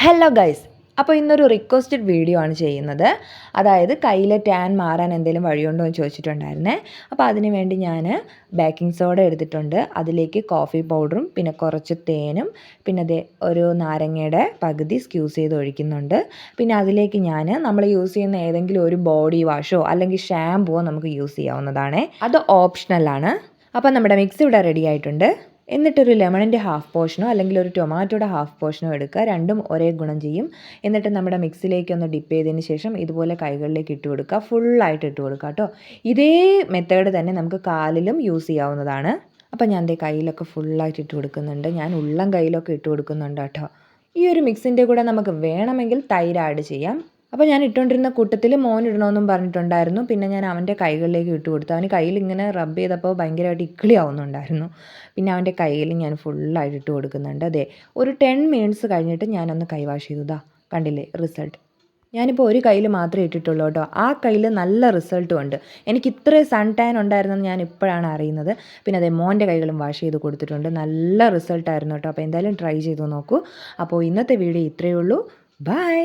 Hello guys, അപ്പോൾ ഇന്നൊരു requested video ആണ് ചെയ്യുന്നത്. അതായത് കയ്യിലെ ടാൻ മാറാൻ എന്തെങ്കിലും വഴിയുണ്ടോ എന്ന് ചോദിച്ചിട്ടുണ്ടായിരുന്നേ. അപ്പോൾ അതിന് വേണ്ടി ഞാൻ ബേക്കിംഗ് സോഡ എടുത്തിട്ടുണ്ട്. അതിലേക്ക് കോഫി പൗഡറും പിന്നെ കുറച്ച് തേനും പിന്നെ അതേ ഒരു നാരങ്ങയുടെ പകുതി സ്ക്യൂസ് ചെയ്ത് ഒഴിക്കുന്നുണ്ട്. പിന്നെ അതിലേക്ക് നമ്മൾ യൂസ് ചെയ്യുന്ന ഏതെങ്കിലും ഒരു ബോഡി വാഷോ അല്ലെങ്കിൽ ഷാമ്പുവോ നമുക്ക് യൂസ് ചെയ്യാവുന്നതാണ്. അത് ഓപ്ഷണലാണ്. അപ്പോൾ നമ്മുടെ മിക്സ് ഇവിടെ റെഡി ആയിട്ടുണ്ട്. എന്നിട്ടൊരു ലെമണിൻ്റെ ഹാഫ് പോർഷനോ അല്ലെങ്കിൽ ഒരു ടൊമാറ്റോയുടെ ഹാഫ് പോർഷനോ എടുക്കുക. രണ്ടും ഒരേ ഗുണം ചെയ്യും. എന്നിട്ട് നമ്മുടെ മിക്സിലേക്ക് ഒന്ന് ഡിപ്പ് ചെയ്തതിന് ശേഷം ഇതുപോലെ കൈകളിലേക്ക് ഇട്ട് കൊടുക്കുക. ഫുള്ളായിട്ട് ഇട്ട് കൊടുക്കുക കേട്ടോ. ഇതേ മെത്തേഡ് തന്നെ നമുക്ക് കാലിലും യൂസ് ചെയ്യാവുന്നതാണ്. അപ്പോൾ ഞാൻ കയ്യിലൊക്കെ ഫുള്ളായിട്ട് ഇട്ട് കൊടുക്കുന്നുണ്ട്. ഞാൻ ഉള്ളം കയ്യിലൊക്കെ ഇട്ട് കൊടുക്കുന്നുണ്ട് കേട്ടോ. ഈ ഒരു മിക്സിൻ്റെ കൂടെ നമുക്ക് വേണമെങ്കിൽ തൈര് ആഡ് ചെയ്യാം. അപ്പോൾ ഞാൻ ഇട്ടുകൊണ്ടിരുന്ന കൂട്ടത്തിൽ മോൻ ഇടണമെന്നും പറഞ്ഞിട്ടുണ്ടായിരുന്നു. പിന്നെ ഞാൻ അവൻ്റെ കൈകളിലേക്ക് ഇട്ട് കൊടുത്തു. അവന് കയ്യിൽ ഇങ്ങനെ റബ്ബ് ചെയ്തപ്പോൾ ഭയങ്കരമായിട്ട് ഇക്കിളി ആവുന്നുണ്ടായിരുന്നു. പിന്നെ അവൻ്റെ കയ്യിൽ ഞാൻ ഫുള്ളായിട്ട് ഇട്ട് കൊടുക്കുന്നുണ്ട്. അതെ, ഒരു 10 മിനിറ്റ്സ് കഴിഞ്ഞിട്ട് ഞാനൊന്ന് കൈ വാഷ് ചെയ്തതാ. കണ്ടില്ലേ റിസൾട്ട്? ഞാനിപ്പോൾ ഒരു കയ്യിൽ മാത്രമേ ഇട്ടിട്ടുള്ളൂ കേട്ടോ. ആ കയ്യിൽ നല്ല റിസൾട്ടും ഉണ്ട്. എനിക്ക് ഇത്രയും സൺ ടാൻ ഉണ്ടായിരുന്നെന്ന് ഞാൻ ഇപ്പോഴാണ് അറിയുന്നത്. പിന്നെ അതേ മോൻ്റെ കൈകളും വാഷ് ചെയ്ത് കൊടുത്തിട്ടുണ്ട്. നല്ല റിസൾട്ടായിരുന്നു കേട്ടോ. അപ്പോൾ എന്തായാലും ട്രൈ ചെയ്ത് നോക്കൂ. അപ്പോൾ ഇന്നത്തെ വീഡിയോ ഇത്രയേ ഉള്ളൂ. ബൈ.